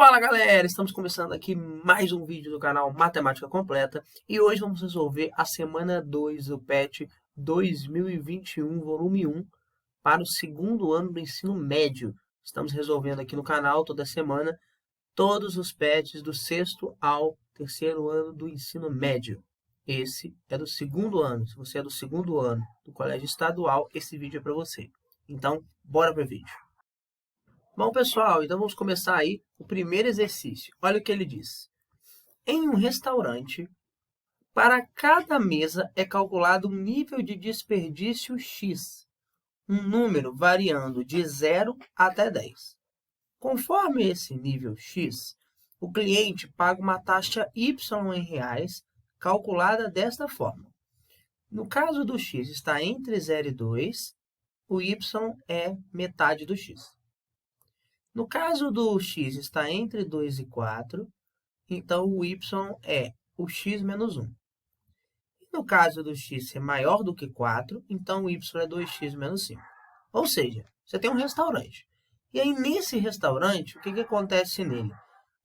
Fala galera, estamos começando aqui mais um vídeo do canal Matemática Completa e hoje vamos resolver a semana 2 do PET 2021, volume 1, para o segundo ano do ensino médio. Estamos resolvendo aqui no canal toda semana todos os PETs do sexto ao terceiro ano do ensino médio. Esse é do segundo ano. Se você é do segundo ano do colégio estadual, esse vídeo é para você. Então, bora para o vídeo. Bom, pessoal, então vamos começar aí o primeiro exercício. Olha o que ele diz. Em um restaurante, para cada mesa é calculado um nível de desperdício X, um número variando de 0 até 10. Conforme esse nível X, o cliente paga uma taxa Y em reais, calculada desta forma. No caso do X está entre 0 e 2, o Y é metade do X. No caso do x está entre 2 e 4, então o y é o x menos 1. E no caso do x ser maior do que 4, então o y é 2x menos 5. Ou seja, você tem um restaurante. E aí, nesse restaurante, o que acontece nele?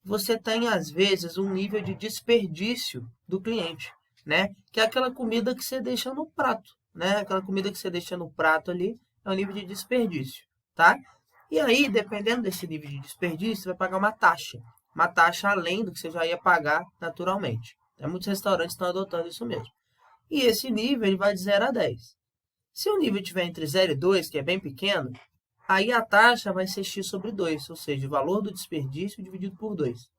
Você tem, às vezes, um nível de desperdício do cliente, né? Que é aquela comida que você deixa no prato, né? Aquela comida que você deixa no prato ali é o nível de desperdício, tá? E aí, dependendo desse nível de desperdício, você vai pagar uma taxa além do que você já ia pagar naturalmente. Muitos restaurantes estão adotando isso mesmo. E esse nível ele vai de 0 a 10. Se o nível estiver entre 0 e 2, que é bem pequeno, aí a taxa vai ser x sobre 2, ou seja, o valor do desperdício dividido por 2.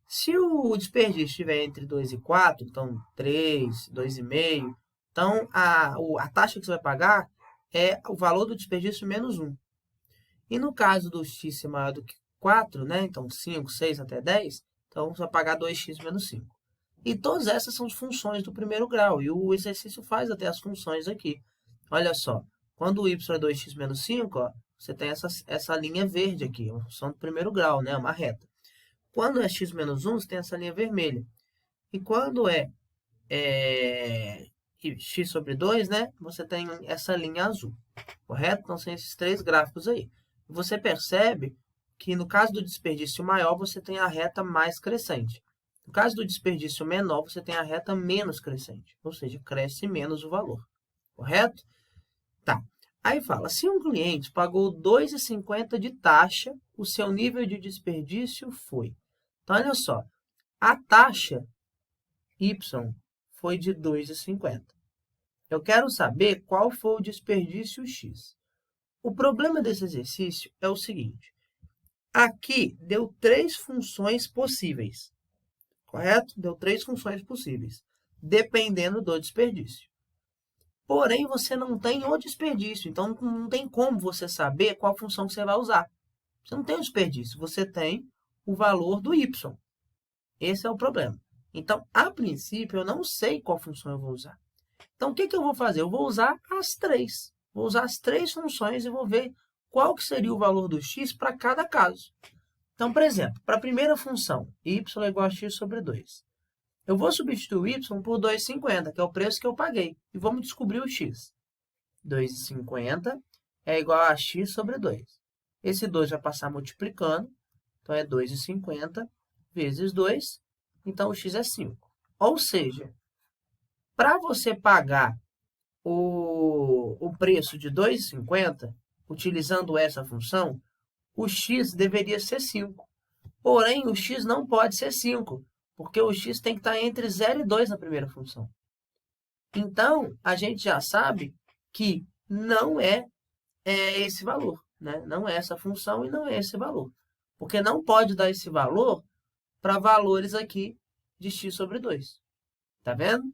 Se o desperdício estiver entre 2 e 4, então 3, 2,5, então a taxa que você vai pagar é o valor do desperdício menos 1. E no caso do x ser maior do que 4, né? Então 5, 6 até 10, então você vai pagar 2x menos 5. E todas essas são as funções do primeiro grau. E o exercício faz até as funções aqui. Olha só, quando o y é 2x menos 5, ó, você tem essa linha verde aqui, uma função do primeiro grau, né? Uma reta. Quando é x menos 1, você tem essa linha vermelha. E quando é x sobre 2, né? Você tem essa linha azul. Correto? Então, são esses três gráficos aí. Você percebe que no caso do desperdício maior, você tem a reta mais crescente. No caso do desperdício menor, você tem a reta menos crescente. Ou seja, cresce menos o valor. Correto? Tá. Aí fala, se um cliente pagou R$ 2,50 de taxa, o seu nível de desperdício foi. Então, olha só. A taxa Y foi de R$ 2,50. Eu quero saber qual foi o desperdício X. O problema desse exercício é o seguinte. Aqui deu 3 funções possíveis, correto? Deu 3 funções possíveis, dependendo do desperdício. Porém, você não tem o desperdício, então não tem como você saber qual função que você vai usar. Você não tem o desperdício, você tem o valor do y. Esse é o problema. Então, a princípio, eu não sei qual função eu vou usar. Então, o que eu vou fazer? Eu vou usar as 3. Vou usar as 3 funções e vou ver qual que seria o valor do x para cada caso. Então, por exemplo, para a primeira função, y é igual a x sobre 2. Eu vou substituir o y por 2,50, que é o preço que eu paguei. E vamos descobrir o x. 2,50 é igual a x sobre 2. Esse 2 vai passar multiplicando, então é 2,50 vezes 2, então o x é 5. Ou seja, para você pagar o preço de 2,50, utilizando essa função, o x deveria ser 5. Porém, o x não pode ser 5, porque o x tem que estar entre 0 e 2 na primeira função. Então, a gente já sabe que não é esse valor, né? Não é essa função e não é esse valor. Porque não pode dar esse valor para valores aqui de x sobre 2. Tá vendo?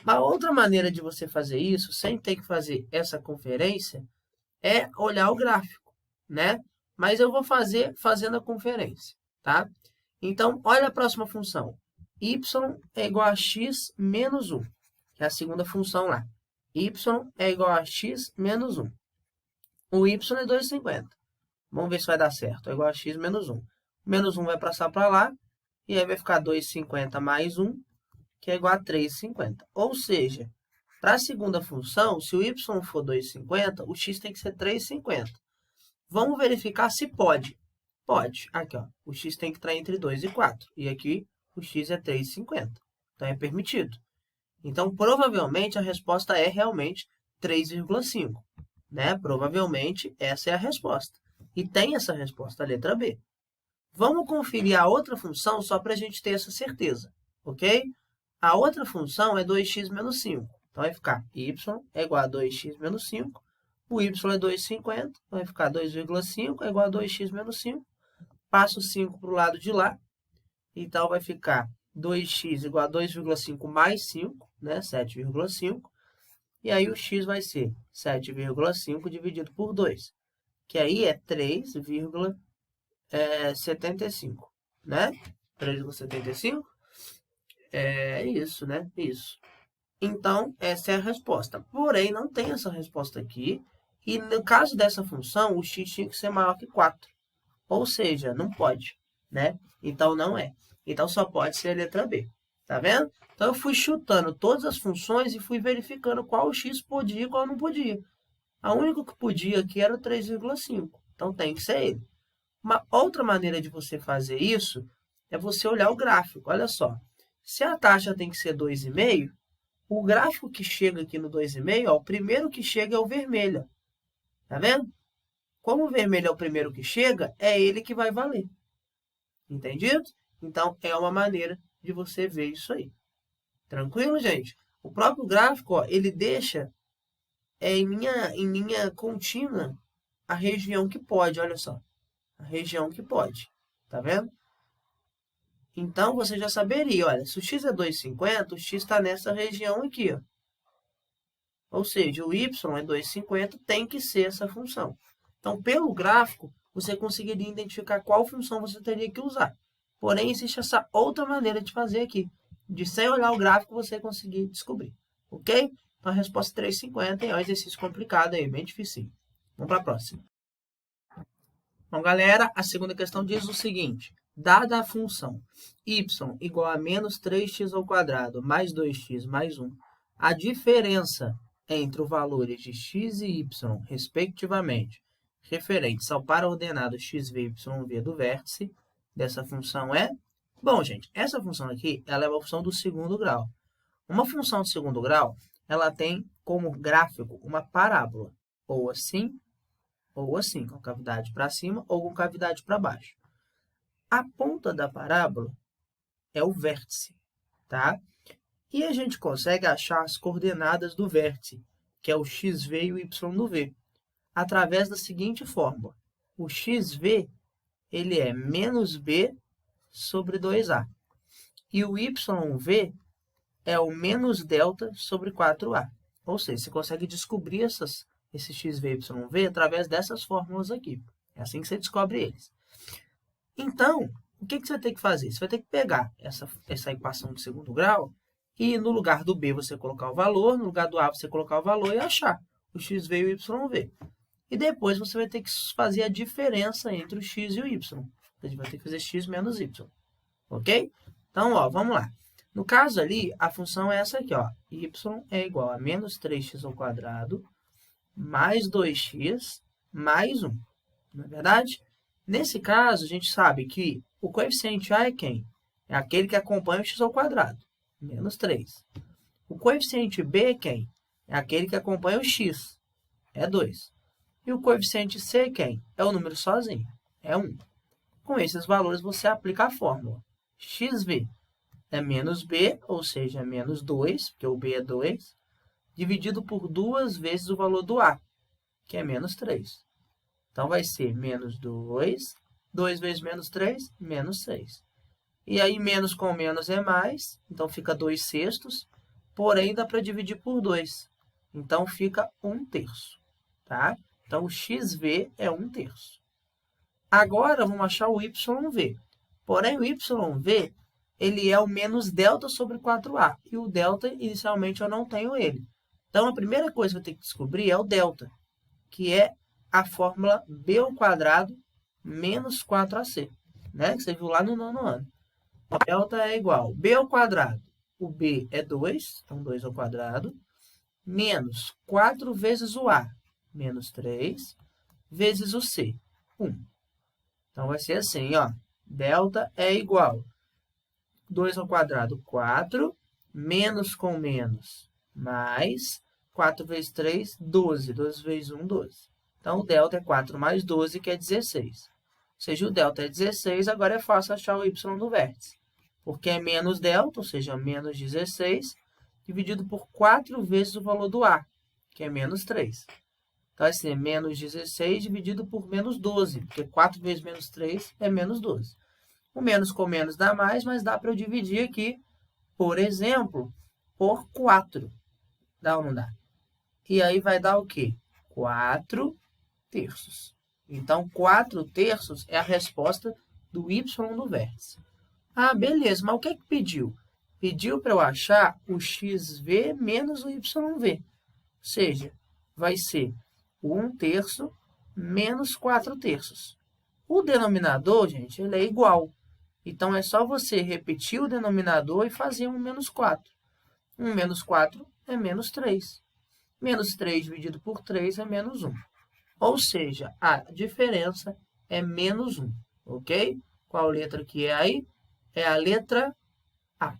Uma outra maneira de você fazer isso, sem ter que fazer essa conferência, é olhar o gráfico, né? Mas eu vou fazer fazendo a conferência, tá? Então, olha a próxima função. Y é igual a x menos 1, que é a segunda função lá. Y é igual a x menos 1. O y é 2,50. Vamos ver se vai dar certo. É igual a x menos 1. Menos 1 vai passar para lá, e aí vai ficar 2,50 mais 1, que é igual a 3,50. Ou seja, para a segunda função, se o y for 2,50, o x tem que ser 3,50. Vamos verificar se pode. Pode. Aqui, ó, o x tem que estar entre 2 e 4. E aqui o x é 3,50. Então, é permitido. Então, provavelmente, a resposta é realmente 3,5. Né? Provavelmente, essa é a resposta. E tem essa resposta, a letra B. Vamos conferir a outra função só para a gente ter essa certeza, ok? A outra função é 2x menos 5. Então, vai ficar y é igual a 2x menos 5. O y é 2,50. Então, vai ficar 2,5 é igual a 2x menos 5. Passo 5 para o lado de lá. Então, vai ficar 2x igual a 2,5 mais 5, né? 7,5. E aí, o x vai ser 7,5 dividido por 2, que aí é 3,75, né? 3,75? É isso, né? Isso. Então, essa é a resposta. Porém, não tem essa resposta aqui. E no caso dessa função, o x tinha que ser maior que 4. Ou seja, não pode, né? Então, não é. Então, só pode ser a letra B. Tá vendo? Então, eu fui chutando todas as funções e fui verificando qual o x podia e qual não podia. A única que podia aqui era o 3,5. Então, tem que ser ele. Uma outra maneira de você fazer isso é você olhar o gráfico. Olha só. Se a taxa tem que ser 2,5, o gráfico que chega aqui no 2,5, ó, o primeiro que chega é o vermelho. Tá vendo? Como o vermelho é o primeiro que chega, é ele que vai valer. Entendido? Então, é uma maneira de você ver isso aí. Tranquilo, gente? O próprio gráfico, ó, ele deixa em linha contínua a região que pode, olha só. A região que pode. Tá vendo? Então, você já saberia, olha, se o x é 2,50, o x está nessa região aqui, ó. Ou seja, o y é 2,50, tem que ser essa função. Então, pelo gráfico, você conseguiria identificar qual função você teria que usar. Porém, existe essa outra maneira de fazer aqui, de sem olhar o gráfico você conseguir descobrir. Ok? Então, a resposta é 3,50 é um exercício complicado aí, bem difícil. Vamos para a próxima. Bom, galera, a segunda questão diz o seguinte. Dada a função y igual a menos 3x ao quadrado mais 2x mais 1, a diferença entre os valores de x e y, respectivamente, referentes ao par ordenado xv e yv do vértice dessa função é... Bom, gente, essa função aqui ela é uma função do segundo grau. Uma função do segundo grau, ela tem como gráfico uma parábola, ou assim, com cavidade para cima ou com cavidade para baixo. A ponta da parábola é o vértice, tá? E a gente consegue achar as coordenadas do vértice, que é o xv e o y do v, através da seguinte fórmula. O xv, ele é menos b sobre 2a. E o yv é o menos delta sobre 4a. Ou seja, você consegue descobrir esse xv e yv através dessas fórmulas aqui. É assim que você descobre eles. Então, o que você vai ter que fazer? Você vai ter que pegar essa equação de segundo grau e no lugar do b você colocar o valor, no lugar do a você colocar o valor e achar o xv e o yv. E depois você vai ter que fazer a diferença entre o x e o y. A gente vai ter que fazer x menos y. Ok? Então, ó, vamos lá. No caso ali, a função é essa aqui, ó. Y é igual a menos 3x ao quadrado mais 2x mais 1. Não é verdade? Nesse caso, a gente sabe que o coeficiente a é quem? É aquele que acompanha o x ao quadrado, menos 3. O coeficiente b é quem? É aquele que acompanha o x, é 2. E o coeficiente c é quem? É o número sozinho, é 1. Com esses valores, você aplica a fórmula. Xv é menos b, ou seja, é menos 2, porque o b é 2, dividido por 2 vezes o valor do a, que é menos 3. Então, vai ser menos 2, 2 vezes menos 3, menos 6. E aí, menos com menos é mais, então fica 2/6, porém, dá para dividir por 2. Então, fica 1/3, tá? Então, o xv é 1/3. Agora, vamos achar o yv. Porém, o yv, ele é o menos delta sobre 4a. E o delta, inicialmente, eu não tenho ele. Então, a primeira coisa que eu tenho que descobrir é o delta, que é a fórmula b ao quadrado menos 4ac, né? Que você viu lá no nono ano. O delta é igual a b ao quadrado. O b é 2, então 2 ao quadrado, menos 4 vezes o a, menos 3, vezes o c, 1. Então, vai ser assim, ó. Delta é igual 2 ao quadrado, 4, menos com menos, mais 4 vezes 3, 12. 12 vezes 1, 12. Então, o delta é 4 mais 12, que é 16. Ou seja, o delta é 16, agora é fácil achar o y do vértice. Porque é menos delta, ou seja, menos 16, dividido por 4 vezes o valor do a, que é menos 3. Então, vai ser menos 16 dividido por menos 12, porque 4 vezes menos 3 é menos 12. O menos com menos dá mais, mas dá para eu dividir aqui, por exemplo, por 4. Dá ou não dá? E aí vai dar o quê? 4 terços. Então, 4 terços é a resposta do y do vértice. Ah, beleza, mas o que é que pediu? Pediu para eu achar o xv menos o yv. Ou seja, vai ser o 1 terço menos 4 terços. O denominador, gente, ele é igual. Então, é só você repetir o denominador e fazer um menos 4. 1 menos 4 é menos 3. Menos 3 dividido por 3 é menos 1. Ou seja, a diferença é menos 1. Ok? Qual letra que é aí? É a letra A.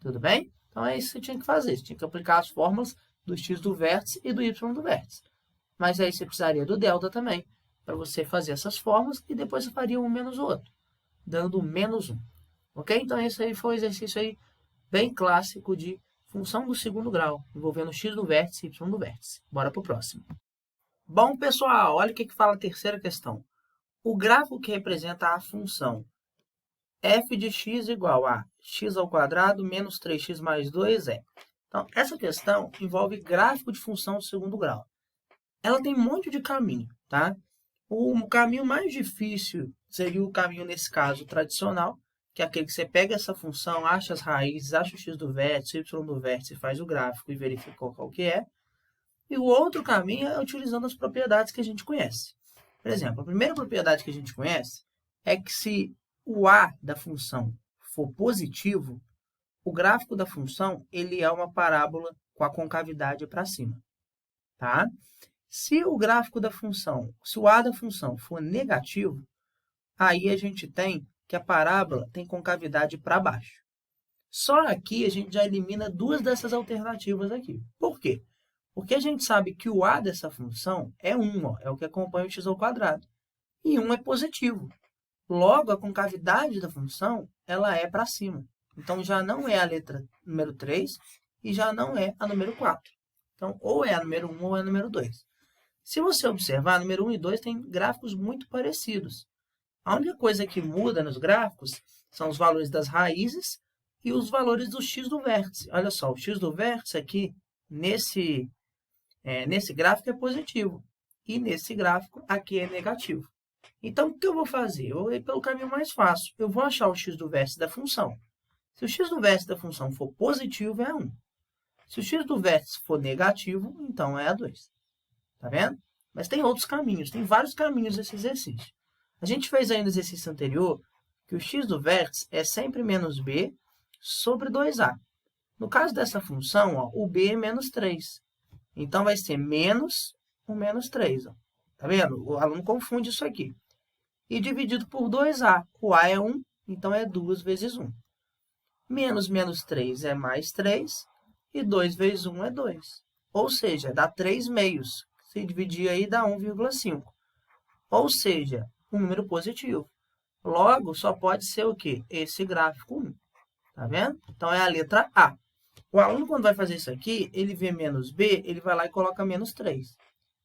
Tudo bem? Então, é isso que você tinha que fazer. Você tinha que aplicar as fórmulas do x do vértice e do y do vértice. Mas aí você precisaria do delta também, para você fazer essas fórmulas, e depois você faria um menos o outro, dando menos 1. Ok? Então, esse aí foi um exercício aí bem clássico de função do segundo grau, envolvendo x do vértice e y do vértice. Bora para o próximo. Bom, pessoal, olha o que fala a terceira questão. O gráfico que representa a função f de x igual a x ao quadrado menos 3x mais 2 é. Então, essa questão envolve gráfico de função do segundo grau. Ela tem um monte de caminho, tá? O caminho mais difícil seria o caminho, nesse caso, tradicional, que é aquele que você pega essa função, acha as raízes, acha o x do vértice, o y do vértice, faz o gráfico e verifica qual que é. E o outro caminho é utilizando as propriedades que a gente conhece. Por exemplo, a primeira propriedade que a gente conhece é que se o a da função for positivo, o gráfico da função ele é uma parábola com a concavidade para cima. Tá? Se o gráfico da função, se o a da função for negativo, aí a gente tem que a parábola tem concavidade para baixo. Só aqui a gente já elimina duas dessas alternativas aqui. Por quê? Porque a gente sabe que o a dessa função é 1, ó, é o que acompanha o x ao quadrado. E 1 é positivo. Logo, a concavidade da função ela é para cima. Então, já não é a letra número 3 e já não é a número 4. Então, ou é a número 1 ou é a número 2. Se você observar, a número 1 e 2 têm gráficos muito parecidos. A única coisa que muda nos gráficos são os valores das raízes e os valores do x do vértice. Olha só, o x do vértice aqui, nesse gráfico é positivo. E nesse gráfico aqui é negativo. Então, o que eu vou fazer? Eu vou ir pelo caminho mais fácil. Eu vou achar o x do vértice da função. Se o x do vértice da função for positivo, é 1. Se o x do vértice for negativo, então é a 2. Tá vendo? Mas tem outros caminhos. Tem vários caminhos nesse exercício. A gente fez aí no exercício anterior que o x do vértice é sempre menos b sobre 2a. No caso dessa função, ó, o b é menos 3. Então, vai ser menos o menos 3. Ó. Tá vendo? O aluno confunde isso aqui. E dividido por 2a. O a é 1, então é 2 vezes 1. Menos menos 3 é mais 3. E 2 vezes 1 é 2. Ou seja, dá 3 meios. Se dividir aí, dá 1,5. Ou seja, um número positivo. Logo, só pode ser o quê? Esse gráfico 1. Tá vendo? Então, é a letra A. O aluno, quando vai fazer isso aqui, ele vê menos B, ele vai lá e coloca menos 3.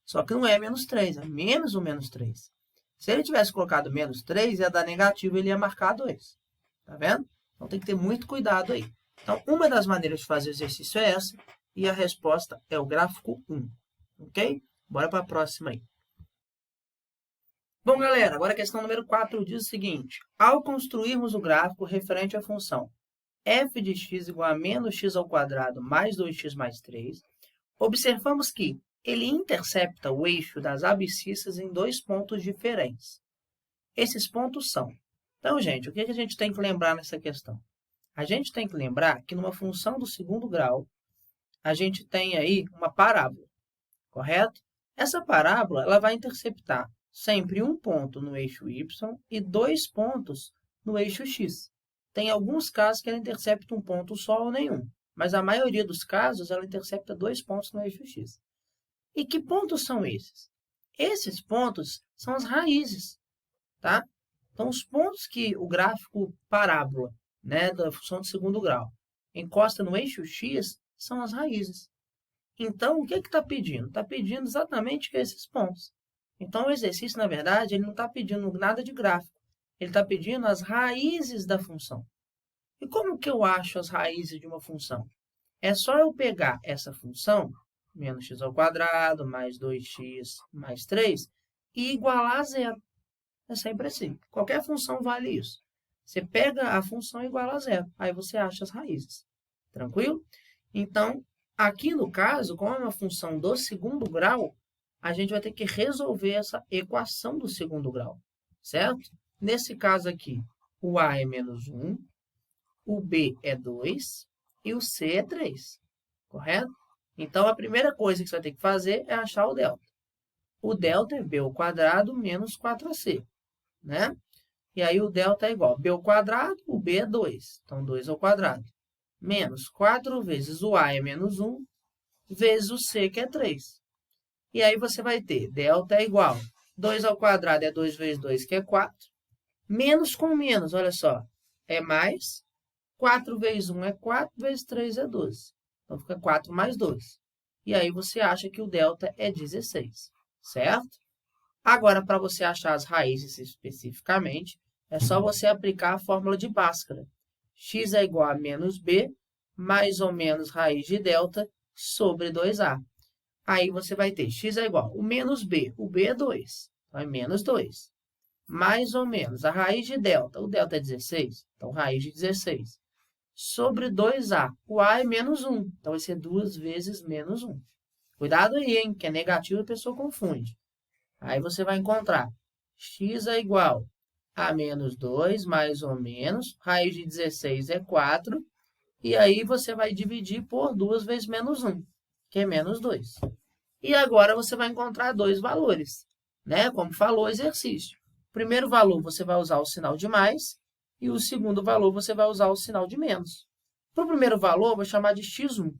Só que não é menos 3, é menos o menos 3. Se ele tivesse colocado menos 3, ia dar negativo, ele ia marcar 2. Tá vendo? Então, tem que ter muito cuidado aí. Então, uma das maneiras de fazer o exercício é essa, e a resposta é o gráfico 1. Ok? Bora para a próxima aí. Bom, galera, agora a questão número 4 diz o seguinte. Ao construirmos o gráfico referente à função f de x igual a menos x ao quadrado mais 2x mais 3, observamos que ele intercepta o eixo das abscissas em dois pontos diferentes. Esses pontos são... Então, gente, o que a gente tem que lembrar nessa questão? A gente tem que lembrar que numa função do segundo grau, a gente tem aí uma parábola, correto? Essa parábola ela vai interceptar sempre um ponto no eixo y e 2 pontos no eixo x. Tem alguns casos que ela intercepta um ponto só ou nenhum, mas a maioria dos casos ela intercepta 2 pontos no eixo x. E que pontos são esses? Esses pontos são as raízes, tá? Então, os pontos que o gráfico parábola, né, da função de segundo grau, encosta no eixo x são as raízes. Então, o que está pedindo? Está pedindo exatamente esses pontos. Então, o exercício, na verdade, ele não está pedindo nada de gráfico. Ele está pedindo as raízes da função. E como que eu acho as raízes de uma função? É só eu pegar essa função, menos x ao quadrado, mais 2x, mais 3, e igualar a zero. É sempre assim. Qualquer função vale isso. Você pega a função e iguala a zero. Aí você acha as raízes. Tranquilo? Então, aqui no caso, como é uma função do segundo grau, a gente vai ter que resolver essa equação do segundo grau. Certo? Nesse caso aqui, o a é menos 1, o b é 2 e o c é 3. Correto? Então, a primeira coisa que você vai ter que fazer é achar o delta. O delta é b ao quadrado menos 4ac. Né? E aí o delta é igual a b ao quadrado, o b é 2. Então, 2 ao quadrado. Menos 4 vezes o a é menos 1, vezes o c, que é 3. E aí você vai ter delta é igual a 2 ao quadrado é 2 vezes 2, que é 4. Menos com menos, olha só, é mais. 4 vezes 1 é 4, vezes 3 é 12. Então, fica 4 mais 2. E aí você acha que o delta é 16. Certo? Agora, para você achar as raízes especificamente, é só você aplicar a fórmula de Bhaskara. X é igual a menos b, mais ou menos raiz de delta, sobre 2a. Aí você vai ter x é igual a menos b. O b é 2, então é menos 2. Mais ou menos a raiz de delta. O delta é 16, então raiz de 16. Sobre 2a. O a é menos 1, então vai ser 2 vezes menos 1. Cuidado aí, hein, que é negativo e a pessoa confunde. Aí você vai encontrar x é igual a menos 2, mais ou menos, raiz de 16 é 4, e aí você vai dividir por 2 vezes menos 1, que é menos 2. E agora você vai encontrar dois valores, né? Como falou o exercício. O primeiro valor você vai usar o sinal de mais, e o segundo valor você vai usar o sinal de menos. Para o primeiro valor, eu vou chamar de x1.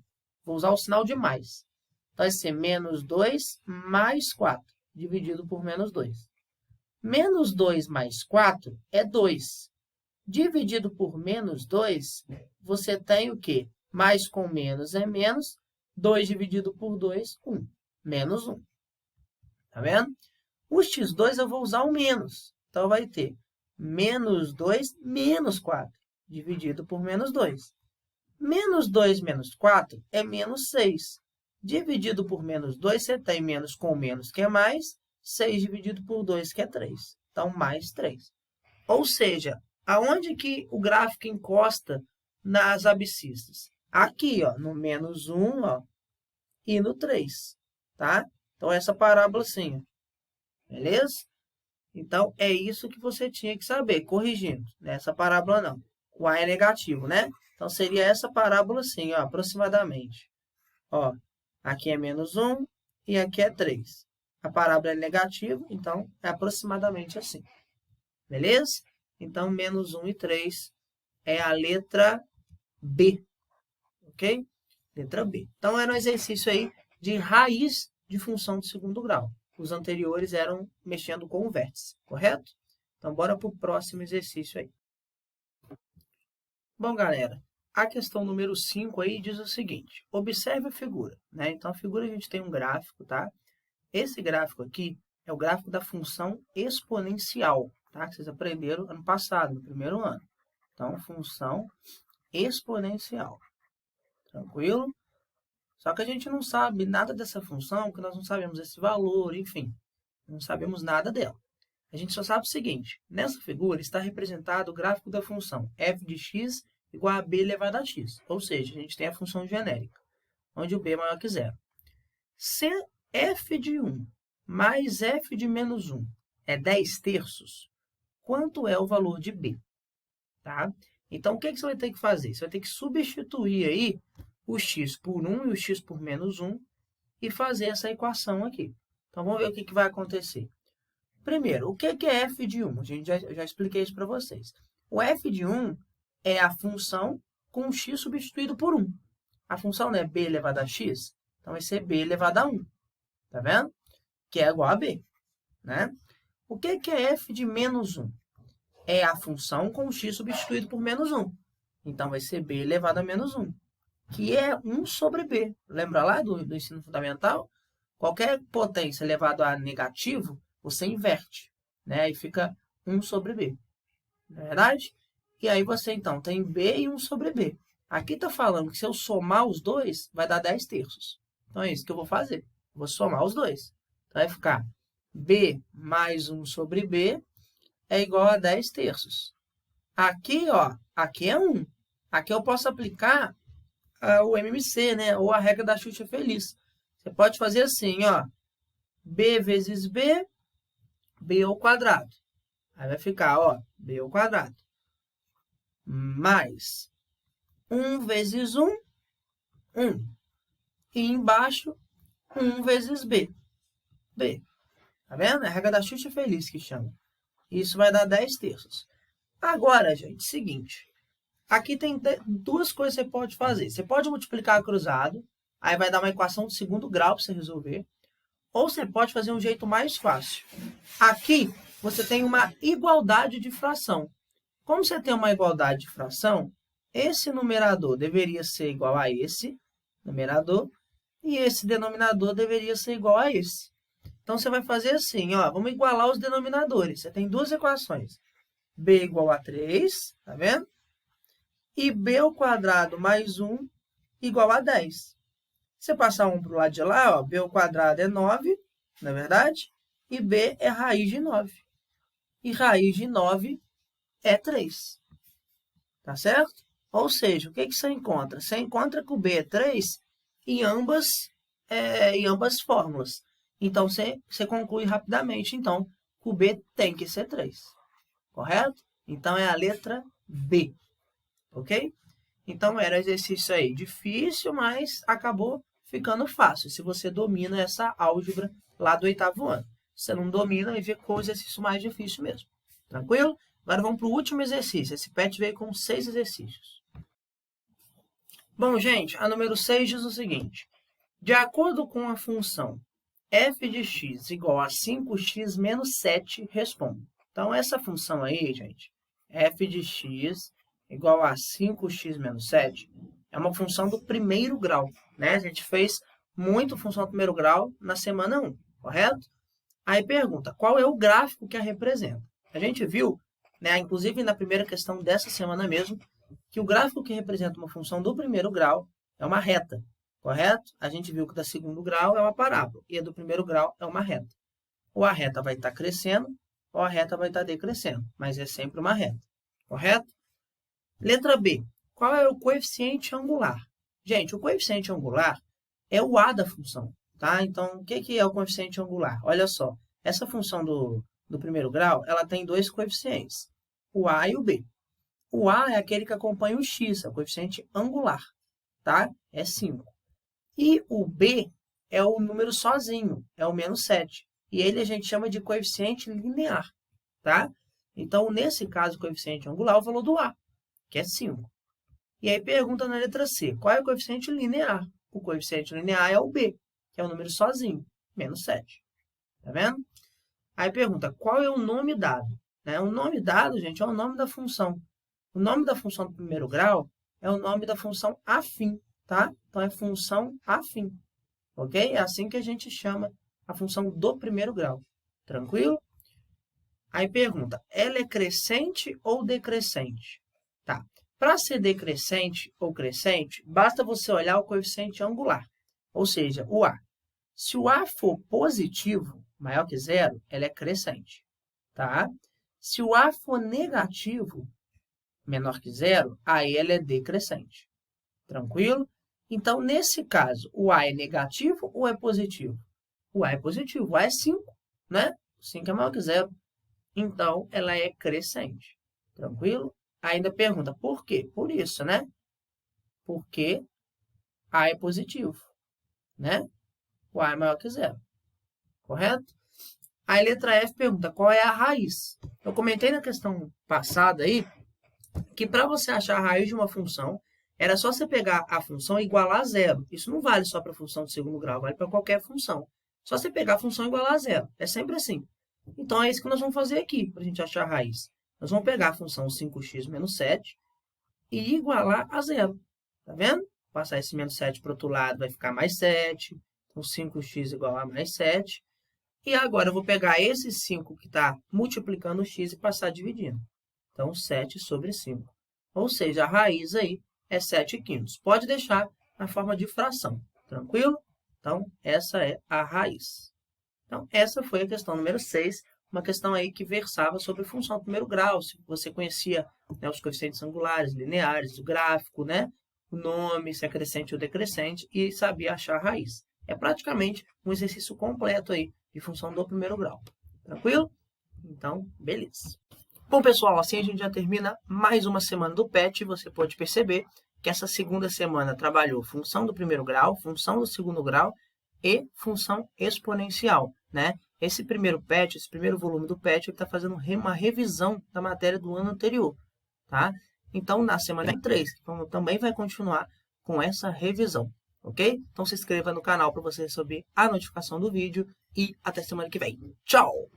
Vou usar o sinal de mais. Então, vai ser menos 2 mais 4. Dividido por menos 2. Menos 2 mais 4 é 2. Dividido por menos 2, você tem o quê? Mais com menos é menos. 2 dividido por 2, 1. Menos 1. Tá vendo? O x2 eu vou usar o menos. Então, vai ter menos 2 menos 4. Dividido por menos 2. Menos 2 menos 4 é menos 6. Dividido por menos 2, você tem menos com menos, que é mais. 6 dividido por 2, que é 3. Então, mais 3. Ou seja, aonde que o gráfico encosta nas abscissas? Aqui, ó, no menos 1, ó, e no 3. Tá? Então, essa parábola assim. Beleza? Então, é isso que você tinha que saber, corrigindo. Nessa parábola, não. O a é negativo, né? Então, seria essa parábola assim, ó, aproximadamente. Ó, aqui é menos 1 e aqui é 3. A parábola é negativa, então é aproximadamente assim. Beleza? Então, menos 1 e 3 é a letra B. Ok? Letra B. Então, era um exercício aí de raiz de função de segundo grau. Os anteriores eram mexendo com o vértice, correto? Então, bora para o próximo exercício aí. Bom, galera, a questão número 5 aí diz o seguinte. Observe a figura, né? Então, a figura a gente tem um gráfico, tá? Esse gráfico aqui é o gráfico da função exponencial, tá? Que vocês aprenderam ano passado, no primeiro ano. Então, função exponencial. Tranquilo? Só que a gente não sabe nada dessa função, porque nós não sabemos esse valor, enfim. Não sabemos nada dela. A gente só sabe o seguinte. Nessa figura está representado o gráfico da função f de x igual a b elevado a x. Ou seja, a gente tem a função genérica, onde o b é maior que zero. Se f de 1 mais f de menos 1 é 10 terços, quanto é o valor de b? Tá? Então, o que você vai ter que fazer? Você vai ter que substituir aí o x por 1 e o x por menos 1 e fazer essa equação aqui. Então, vamos ver o que vai acontecer. Primeiro, o que é f de 1? A gente já expliquei isso para vocês. O f de 1 é a função com x substituído por 1. A função não é b elevado a x? Então, vai ser b elevado a 1. Tá vendo? Que é igual a b. Né? O que é f de menos 1? É a função com x substituído por menos 1. Então, vai ser b elevado a menos 1, que é 1 sobre b. Lembra lá do ensino fundamental? Qualquer potência elevado a negativo, você inverte, né? E fica 1 sobre b. Não é verdade? E aí você, então, tem b e 1 sobre b. Aqui está falando que se eu somar os dois, vai dar 10 terços. Então, é isso que eu vou fazer. Vou somar os dois. Então, vai ficar b mais 1 sobre b é igual a 10 terços. Aqui, ó, aqui é 1. Aqui eu posso aplicar o MMC, né? Ou a regra da Xuxa feliz. Você pode fazer assim, ó. B vezes b, b ao quadrado. Aí vai ficar, ó, b ao quadrado. Mais 1 vezes 1, 1. E embaixo, 1 vezes b. B. Tá vendo? É a regra da Xuxa feliz que chama. Isso vai dar 10 terços. Agora, gente, seguinte. Aqui tem duas coisas que você pode fazer. Você pode multiplicar cruzado, aí vai dar uma equação de segundo grau para você resolver. Ou você pode fazer um jeito mais fácil. Aqui, você tem uma igualdade de fração. Como você tem uma igualdade de fração, esse numerador deveria ser igual a esse numerador, e esse denominador deveria ser igual a esse. Então, você vai fazer assim, ó, vamos igualar os denominadores. Você tem duas equações. B igual a 3, tá vendo? E b ao quadrado mais 1 igual a 10. Se você passar 1 para o lado de lá, ó, b ao quadrado é 9, não é verdade? E b é raiz de 9. E raiz de 9 é 3. Tá certo? Ou seja, o que você encontra? Você encontra que o b é 3 em ambas fórmulas. Então, você conclui rapidamente, então, que o b tem que ser 3. Correto? Então, é a letra B. Ok? Então, era exercício aí difícil, mas acabou ficando fácil, se você domina essa álgebra lá do 8º ano. Se você não domina, aí ficou o exercício mais difícil mesmo. Tranquilo? Agora vamos para o último exercício. Esse PET veio com 6 exercícios. Bom, gente, a número 6 diz o seguinte. De acordo com a função f de x igual a 5x menos 7, responde. Então, essa função aí, gente, f de x igual a 5x menos 7, é uma função do primeiro grau, né? A gente fez muito função do primeiro grau na semana 1, correto? Aí pergunta, qual é o gráfico que a representa? A gente viu, né, inclusive na primeira questão dessa semana mesmo, que o gráfico que representa uma função do primeiro grau é uma reta, correto? A gente viu que da segundo grau é uma parábola e a do primeiro grau é uma reta. Ou a reta vai estar crescendo, ou a reta vai estar decrescendo, mas é sempre uma reta, correto? Letra B. Qual é o coeficiente angular? Gente, o coeficiente angular é o a da função, tá? Então, o que é o coeficiente angular? Olha só, essa função do primeiro grau, ela tem dois coeficientes, o a e o b. O a é aquele que acompanha o x, é o coeficiente angular, tá? É 5. E o b é o número sozinho, é o menos 7. E ele a gente chama de coeficiente linear, tá? Então, nesse caso, o coeficiente angular é o valor do a, que é 5. E aí pergunta na letra C, qual é o coeficiente linear? O coeficiente linear é o b, que é o número sozinho, menos 7. Tá vendo? Aí pergunta, qual é o nome dado? Né? O nome dado, gente, é o nome da função. O nome da função do primeiro grau é o nome da função afim, tá? Então, é função afim, ok? É assim que a gente chama a função do primeiro grau. Tranquilo? Aí pergunta, ela é crescente ou decrescente? Tá. Para ser decrescente ou crescente, basta você olhar o coeficiente angular, ou seja, o a. Se o a for positivo, maior que zero, ela é crescente, tá? Se o a for negativo, menor que zero, aí ela é decrescente. Tranquilo? Então, nesse caso, o a é negativo ou é positivo? O a é positivo, o a é 5, né? 5 é maior que zero. Então, ela é crescente. Tranquilo? Ainda pergunta, por quê? Por isso, né? Porque a é positivo, né? O a é maior que zero. Correto? A letra F pergunta qual é a raiz. Eu comentei na questão passada aí que para você achar a raiz de uma função, era só você pegar a função e igualar a zero. Isso não vale só para a função de segundo grau, vale para qualquer função. Só você pegar a função e igualar a zero. É sempre assim. Então, é isso que nós vamos fazer aqui, para a gente achar a raiz. Nós vamos pegar a função 5x menos 7 e igualar a zero. Tá vendo? Passar esse menos 7 para o outro lado, vai ficar mais 7. Então, 5x igual a mais 7. E agora eu vou pegar esse 5 que está multiplicando o x e passar dividindo. Então, 7 sobre 5. Ou seja, a raiz aí é 7/5. Pode deixar na forma de fração. Tranquilo? Então, essa é a raiz. Então, essa foi a questão número 6. Uma questão aí que versava sobre função do primeiro grau. Se você conhecia, né, os coeficientes angulares, lineares, o gráfico, né, o nome, se é crescente ou decrescente, e sabia achar a raiz. É praticamente um exercício completo aí de função do primeiro grau. Tranquilo? Então, beleza. Bom, pessoal, assim a gente já termina mais uma semana do PET. Você pode perceber que essa segunda semana trabalhou função do primeiro grau, função do segundo grau e função exponencial, né? Esse primeiro PET, esse primeiro volume do PET, ele está fazendo uma revisão da matéria do ano anterior, tá? Então, na semana 3, também vai continuar com essa revisão, ok? Então, se inscreva no canal para você receber a notificação do vídeo e até semana que vem. Tchau!